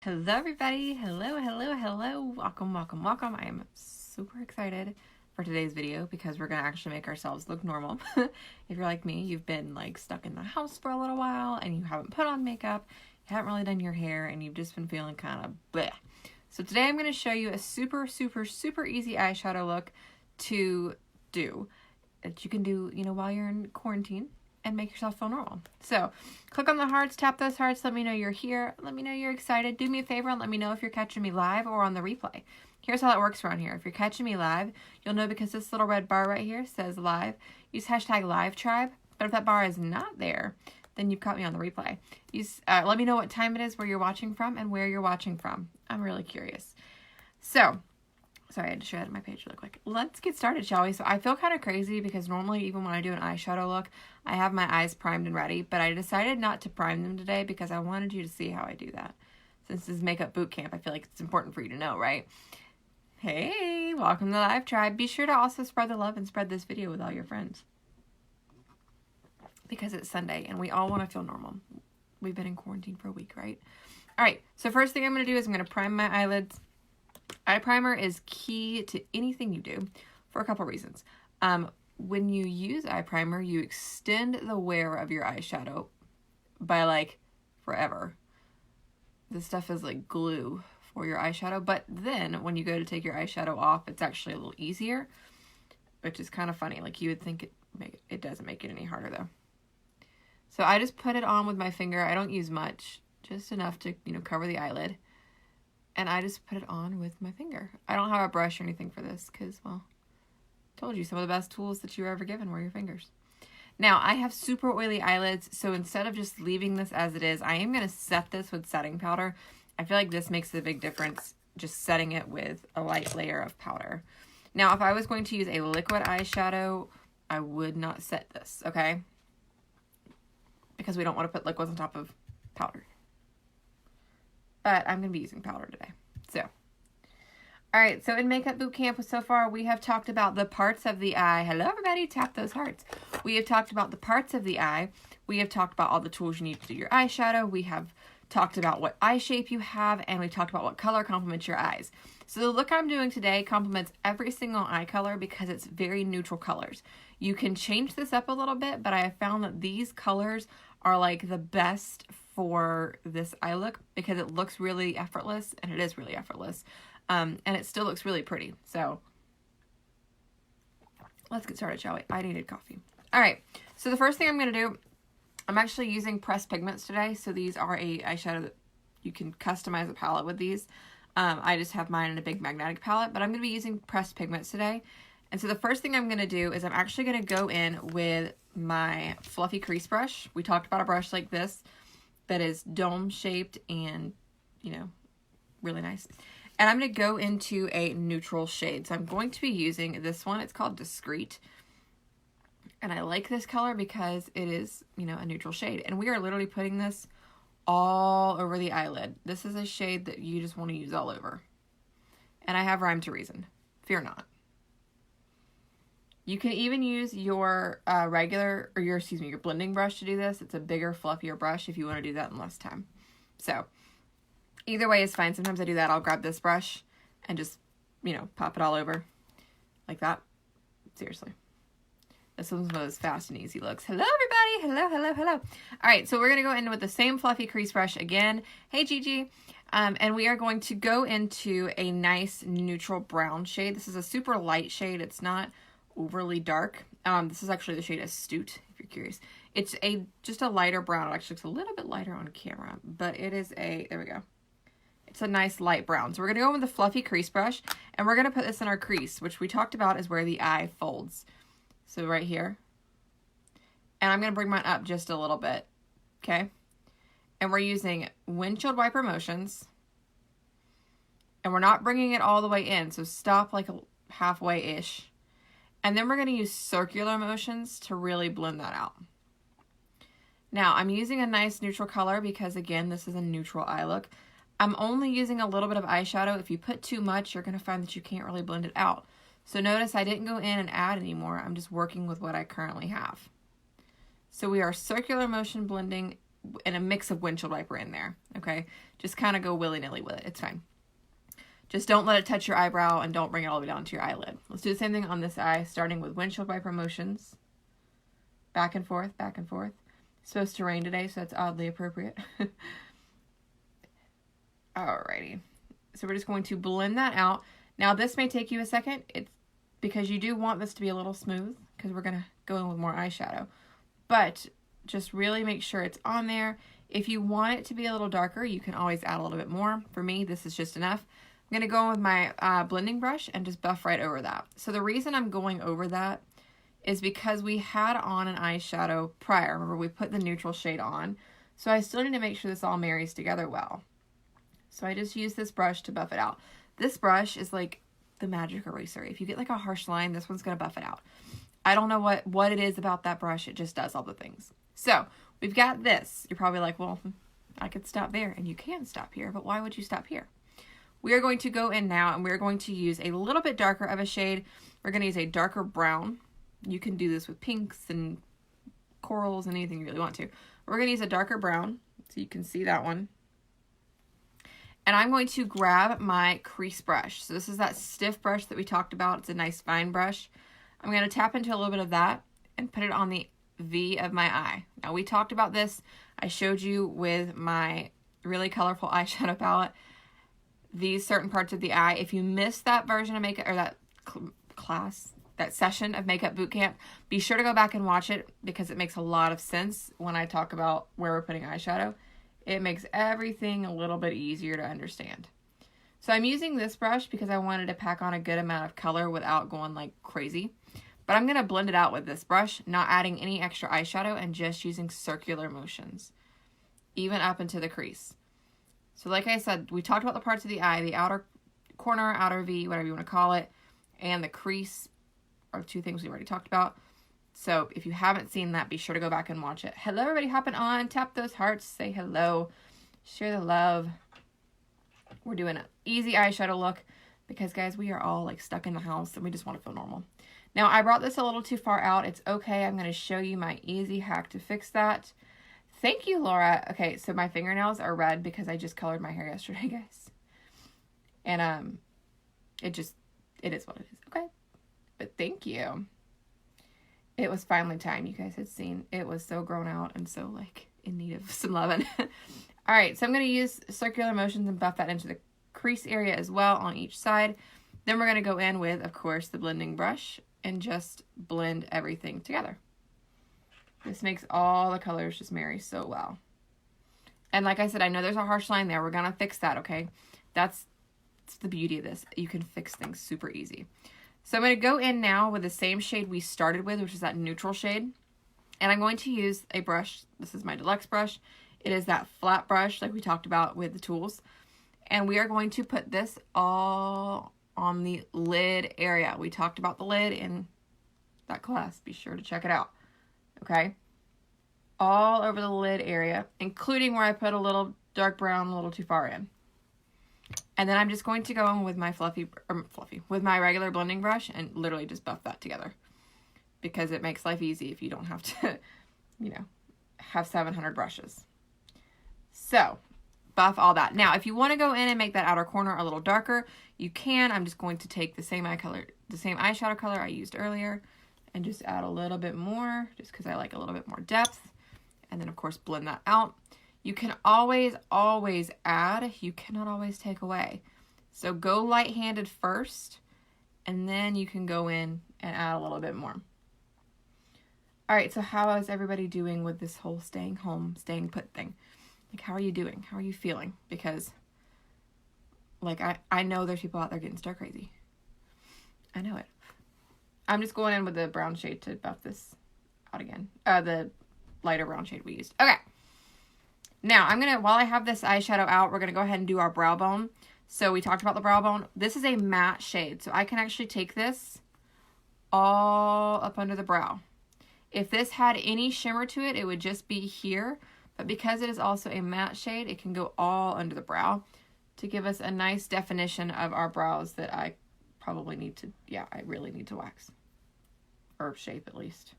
Hello everybody, hello. Welcome. I am super excited for today's video because we're going to actually make ourselves look normal. If you're like me, you've been like stuck in the house for a little while and you haven't put on makeup, you haven't really done your hair, and you've just been feeling kind of bleh. So today I'm going to show you a super easy eyeshadow look to do that you can do, while you're in quarantine and make yourself feel normal. So click on the hearts, tap those hearts, let me know you're here, let me know you're excited. Do me a favor and let me know if you're catching me live or on the replay. Here's how it works around here. If you're catching me live, you'll know because this little red bar right here says live. Use hashtag livetribe, but if that bar is not there, then you've caught me on the replay. Let me know what time it is, where you're watching from, and where you're watching from. I'm really curious. So, sorry, I had to show that on my page really quick. Let's get started, shall we? So I feel kind of crazy because normally even when I do an eyeshadow look, I have my eyes primed and ready, but I decided not to prime them today because I wanted you to see how I do that. Since this is makeup boot camp, I feel like it's important for you to know, right? Hey, welcome to the Live Tribe. Be sure to also spread the love and spread this video with all your friends. Because it's Sunday and we all want to feel normal. We've been in quarantine for a week, right? All right, so first thing I'm going to do is I'm going to prime my eyelids. Eye primer is key to anything you do for a couple reasons. When you use eye primer, you extend the wear of your eyeshadow by like forever. This stuff is like glue for your eyeshadow, but then when you go to take your eyeshadow off, it's actually a little easier, which is kind of funny. Like you would think it doesn't make it any harder though. So I just put it on with my finger. I don't use much, just enough to, cover the eyelid. And I just put it on with my finger. I don't have a brush or anything for this because, well, I told you some of the best tools that you were ever given were your fingers. Now, I have super oily eyelids, so instead of just leaving this as it is, I am going to set this with setting powder. I feel like this makes a big difference, just setting it with a light layer of powder. Now, if I was going to use a liquid eyeshadow, I would not set this, okay? Because we don't want to put liquids on top of powder. But I'm going to be using powder today. So, all right. So in Makeup Bootcamp so far, we have talked about the parts of the eye. Hello, everybody. Tap those hearts. We have talked about the parts of the eye. We have talked about all the tools you need to do your eyeshadow. We have talked about what eye shape you have, and we talked about what color complements your eyes. So the look I'm doing today complements every single eye color because it's very neutral colors. You can change this up a little bit, but I have found that these colors are like the best for this eye look because it looks really effortless, and it is really effortless, and it still looks really pretty. So let's get started, shall we? I needed coffee. All right, so the first thing I'm going to do, I'm actually using pressed pigments today. So these are a eyeshadow that you can customize a palette with these. I just have mine in a big magnetic palette, but I'm going to be using pressed pigments today. And so the first thing I'm going to do is I'm actually going to go in with my fluffy crease brush. We talked about a brush like this that is dome shaped and, really nice. And I'm going to go into a neutral shade. So I'm going to be using this one. It's called Discreet. And I like this color because it is, a neutral shade. And we are literally putting this all over the eyelid. This is a shade that you just want to use all over. And I have rhyme to reason. Fear not. You can even use your your blending brush to do this. It's a bigger, fluffier brush if you want to do that in less time. So either way is fine. Sometimes I do that. I'll grab this brush and just, pop it all over like that. Seriously. This one's one of those fast and easy looks. Hello, everybody. Hello. All right, so we're going to go in with the same fluffy crease brush again. Hey, Gigi. And we are going to go into a nice neutral brown shade. This is a super light shade. It's not overly dark. This is actually the shade Astute, if you're curious. It's just a lighter brown. It actually looks a little bit lighter on camera, but it is there we go. It's a nice light brown. So we're going to go in with the fluffy crease brush, and we're going to put this in our crease, which we talked about is where the eye folds. So right here. And I'm going to bring mine up just a little bit, okay? And we're using windshield wiper motions, and we're not bringing it all the way in, so stop like halfway-ish. And then we're going to use circular motions to really blend that out. Now, I'm using a nice neutral color because, again, this is a neutral eye look. I'm only using a little bit of eyeshadow. If you put too much, you're going to find that you can't really blend it out. So notice I didn't go in and add anymore. I'm just working with what I currently have. So we are circular motion blending and a mix of windshield wiper in there, okay? Just kind of go willy-nilly with it. It's fine. Just don't let it touch your eyebrow and don't bring it all the way down to your eyelid. Let's do the same thing on this eye, starting with windshield wiper motions. Back and forth, back and forth. It's supposed to rain today, so that's oddly appropriate. Alrighty. So we're just going to blend that out. Now this may take you a second. It's because you do want this to be a little smooth because we're going to go in with more eyeshadow. But just really make sure it's on there. If you want it to be a little darker, you can always add a little bit more. For me, this is just enough. I'm going to go in with my blending brush and just buff right over that. So the reason I'm going over that is because we had on an eyeshadow prior. Remember, we put the neutral shade on. So I still need to make sure this all marries together well. So I just use this brush to buff it out. This brush is like the magic eraser. If you get like a harsh line, this one's going to buff it out. I don't know what it is about that brush. It just does all the things. So we've got this. You're probably like, well, I could stop there, and you can stop here, but why would you stop here? We are going to go in now, and we're going to use a little bit darker of a shade. We're going to use a darker brown. You can do this with pinks and corals and anything you really want to. We're going to use a darker brown, so you can see that one. And I'm going to grab my crease brush. So this is that stiff brush that we talked about. It's a nice fine brush. I'm going to tap into a little bit of that and put it on the V of my eye. Now we talked about this. I showed you with my really colorful eyeshadow palette these certain parts of the eye. If you missed that version of makeup, or that class, that session of Makeup Bootcamp, be sure to go back and watch it because it makes a lot of sense when I talk about where we're putting eyeshadow. It makes everything a little bit easier to understand. So I'm using this brush because I wanted to pack on a good amount of color without going like crazy. But I'm going to blend it out with this brush, not adding any extra eyeshadow and just using circular motions, even up into the crease. So like I said, we talked about the parts of the eye, the outer corner, outer V, whatever you want to call it, and the crease are two things we already talked about. So if you haven't seen that, be sure to go back and watch it. Hello, everybody hopping on. Tap those hearts. Say hello. Share the love. We're doing an easy eyeshadow look because, guys, we are all like stuck in the house and we just want to feel normal. Now, I brought this a little too far out. It's okay. I'm going to show you my easy hack to fix that. Thank you, Laura. Okay, so my fingernails are red because I just colored my hair yesterday, guys. And it is what it is. Okay. But thank you. It was finally time. You guys had seen. It was so grown out and so like in need of some loving. All right, so I'm going to use circular motions and buff that into the crease area as well on each side. Then we're going to go in with, of course, the blending brush and just blend everything together. This makes all the colors just marry so well. And like I said, I know there's a harsh line there. We're going to fix that, okay? That's the beauty of this. You can fix things super easy. So I'm going to go in now with the same shade we started with, which is that neutral shade. And I'm going to use a brush. This is my deluxe brush. It is that flat brush like we talked about with the tools. And we are going to put this all on the lid area. We talked about the lid in that class. Be sure to check it out. Okay? All over the lid area, including where I put a little dark brown a little too far in. And then I'm just going to go in with my with my regular blending brush and literally just buff that together. Because it makes life easy if you don't have to, you know, have 700 brushes. So, buff all that. Now, if you want to go in and make that outer corner a little darker, you can. I'm just going to take the same eyeshadow color I used earlier and just add a little bit more just because I like a little bit more depth. And then, of course, blend that out. You can always add. You cannot always take away. So go light-handed first, and then you can go in and add a little bit more. All right, so how is everybody doing with this whole staying home, staying put thing? Like, how are you doing? How are you feeling? Because, like, I know there's people out there getting stir crazy. I know it. I'm just going in with the brown shade to buff this out again. The lighter brown shade we used. Okay. Now, while I have this eyeshadow out, we're going to go ahead and do our brow bone. So we talked about the brow bone. This is a matte shade. So I can actually take this all up under the brow. If this had any shimmer to it, it would just be here. But because it is also a matte shade, it can go all under the brow to give us a nice definition of our brows that I probably need to, I really need to wax. Or shape at least.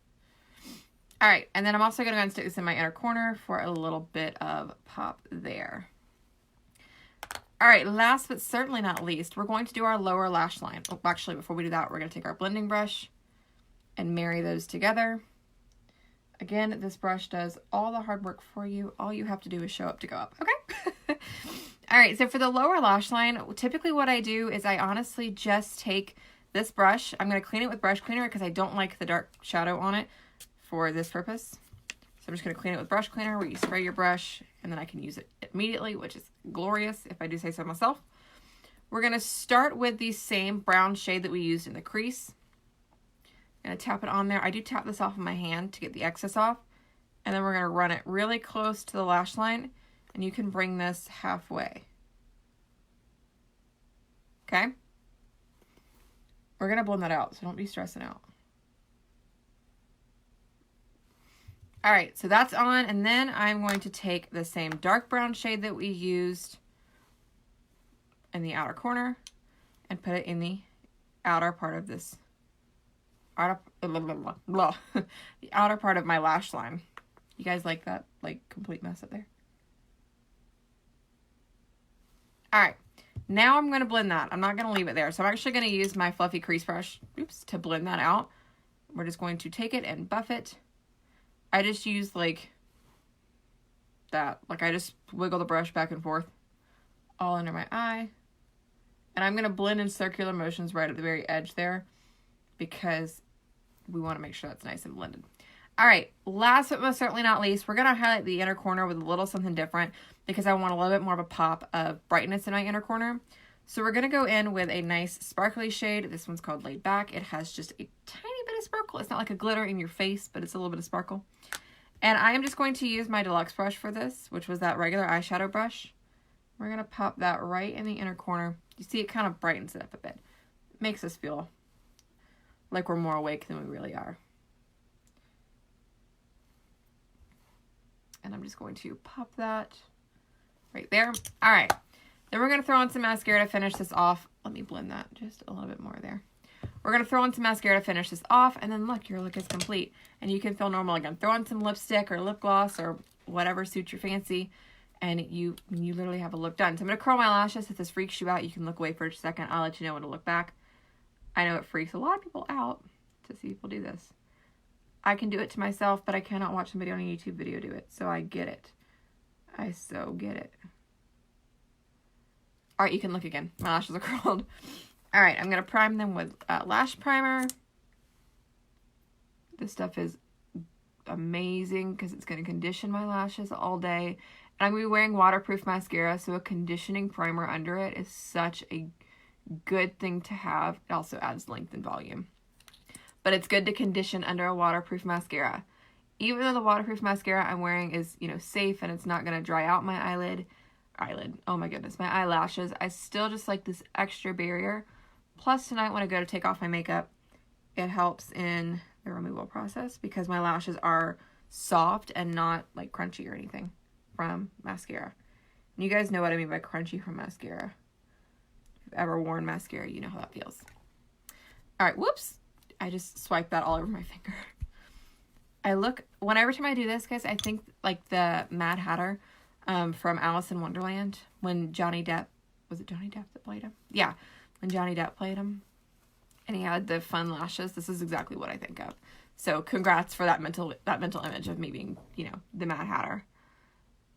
All right, and then I'm also going to go and stick this in my inner corner for a little bit of pop there. All right, last but certainly not least, we're going to do our lower lash line. Oh, actually, before we do that, we're going to take our blending brush and marry those together. Again, this brush does all the hard work for you. All you have to do is show up to go up, okay? All right, so for the lower lash line, typically what I do is I honestly just take this brush. I'm going to clean it with brush cleaner because I don't like the dark shadow on it for this purpose. So I'm just going to clean it with brush cleaner where you spray your brush and then I can use it immediately, which is glorious if I do say so myself. We're going to start with the same brown shade that we used in the crease. I'm going to tap it on there. I do tap this off of my hand to get the excess off. And then we're going to run it really close to the lash line. And you can bring this halfway. Okay? We're going to blend that out, so don't be stressing out. All right, so that's on. And then I'm going to take the same dark brown shade that we used in the outer corner and put it in the outer part of this. The outer part of my lash line. You guys like that, like, complete mess up there? All right, now I'm going to blend that. I'm not going to leave it there. So I'm actually going to use my fluffy crease brush, to blend that out. We're just going to take it and buff it. I just use like that. Like I just wiggle the brush back and forth all under my eye. And I'm going to blend in circular motions right at the very edge there because we want to make sure that's nice and blended. All right, last but most certainly not least, we're going to highlight the inner corner with a little something different because I want a little bit more of a pop of brightness in my inner corner. So we're going to go in with a nice sparkly shade. This one's called Laid Back. It has just a tiny bit of sparkle. It's not like a glitter in your face, but it's a little bit of sparkle. And I am just going to use my deluxe brush for this, which was that regular eyeshadow brush. We're going to pop that right in the inner corner. You see, it kind of brightens it up a bit. It makes us feel like we're more awake than we really are. And I'm just going to pop that right there. All right. Then we're going to throw on some mascara to finish this off. Let me blend that just a little bit more there. We're going to throw on some mascara to finish this off. And then look, your look is complete. And you can feel normal again. Throw on some lipstick or lip gloss or whatever suits your fancy. And you literally have a look done. So I'm going to curl my lashes. If this freaks you out, you can look away for a second. I'll let you know when to look back. I know it freaks a lot of people out to see people do this. I can do it to myself, but I cannot watch somebody on a YouTube video do it. So I get it. I so get it. All right, you can look again. My lashes are curled. All right, I'm going to prime them with lash primer. This stuff is amazing because it's going to condition my lashes all day. And I'm going to be wearing waterproof mascara, so a conditioning primer under it is such a good thing to have. It also adds length and volume. But it's good to condition under a waterproof mascara. Even though the waterproof mascara I'm wearing is, safe and it's not going to dry out my eyelid, oh my goodness, my eyelashes, I still just like this extra barrier. Plus tonight when I go to take off my makeup, it helps in the removal process because my lashes are soft and not like crunchy or anything from mascara. And you guys know what I mean by crunchy from mascara. If you've ever worn mascara, you know how that feels. All right, whoops. I just swiped that all over my finger. Every time I do this, guys, I think like the Mad Hatter from Alice in Wonderland when Johnny Depp, was it Johnny Depp that played him? Yeah, when Johnny Depp played him and he had the fun lashes. This is exactly what I think of. So congrats for that mental image of me being, the Mad Hatter.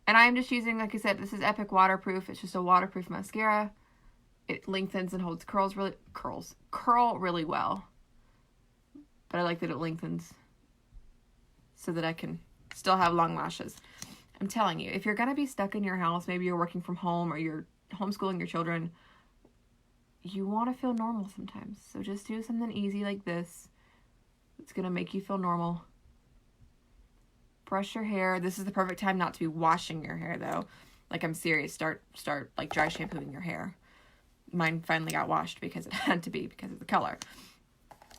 And I am just using, like I said, this is Epic Waterproof. It's just a waterproof mascara. It lengthens and holds curl really well. But I like that it lengthens so that I can still have long lashes. I'm telling you, if you're going to be stuck in your house, maybe you're working from home or you're homeschooling your children, you want to feel normal sometimes. So just do something easy like this. It's going to make you feel normal. Brush your hair. This is the perfect time not to be washing your hair though. Like I'm serious. Start like dry shampooing your hair. Mine finally got washed because it had to be because of the color.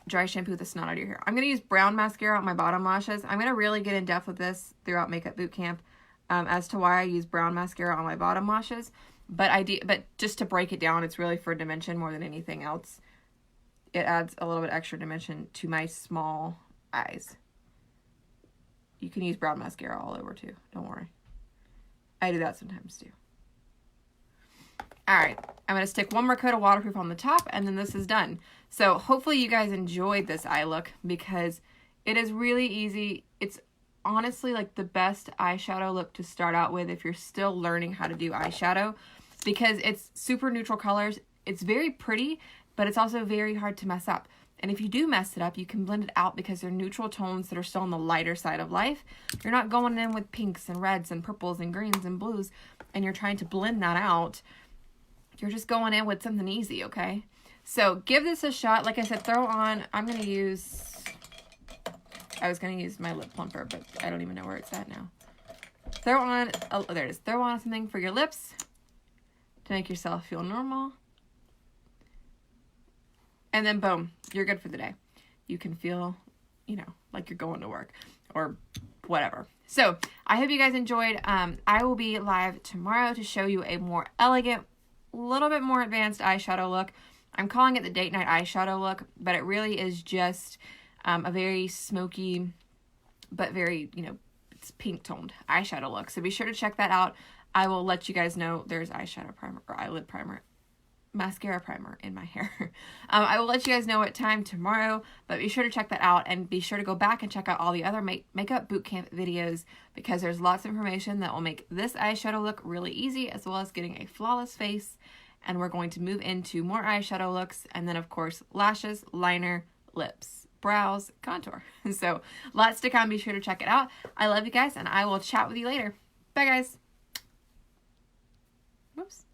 Dry shampoo the snot out of your hair. I'm going to use brown mascara on my bottom lashes. I'm going to really get in depth with this throughout Makeup Bootcamp as to why I use brown mascara on my bottom lashes. But just to break it down, it's really for dimension more than anything else. It adds a little bit extra dimension to my small eyes. You can use brown mascara all over too. Don't worry. I do that sometimes too. All right, I'm going to stick one more coat of waterproof on the top, and then this is done. So hopefully you guys enjoyed this eye look because it is really easy. It's honestly like the best eyeshadow look to start out with if you're still learning how to do eyeshadow, because it's super neutral colors. It's very pretty, but it's also very hard to mess up. And if you do mess it up, you can blend it out because they're neutral tones that are still on the lighter side of life. You're not going in with pinks and reds and purples and greens and blues, and you're trying to blend that out. You're just going in with something easy, okay? So give this a shot. Like I said, throw on, I was going to use my lip plumper, but I don't even know where it's at now. Throw on, oh, there it is. Throw on something for your lips to make yourself feel normal. And then boom, you're good for the day. You can feel, you know, like you're going to work or whatever. So I hope you guys enjoyed. I will be live tomorrow to show you a more elegant, little bit more advanced eyeshadow look. I'm calling it the date night eyeshadow look, but it really is just a very smoky, but very, you know, it's pink toned eyeshadow look. So be sure to check that out. I will let you guys know there's eyeshadow primer or eyelid primer, mascara primer in my hair. I will let you guys know what time tomorrow, but be sure to check that out, and be sure to go back and check out all the other makeup bootcamp videos because there's lots of information that will make this eyeshadow look really easy, as well as getting a flawless face. And we're going to move into more eyeshadow looks, and then of course lashes, liner, lips, brows, contour. So lots to come. Be sure to check it out. I love you guys, and I will chat with you later. Bye guys. Whoops.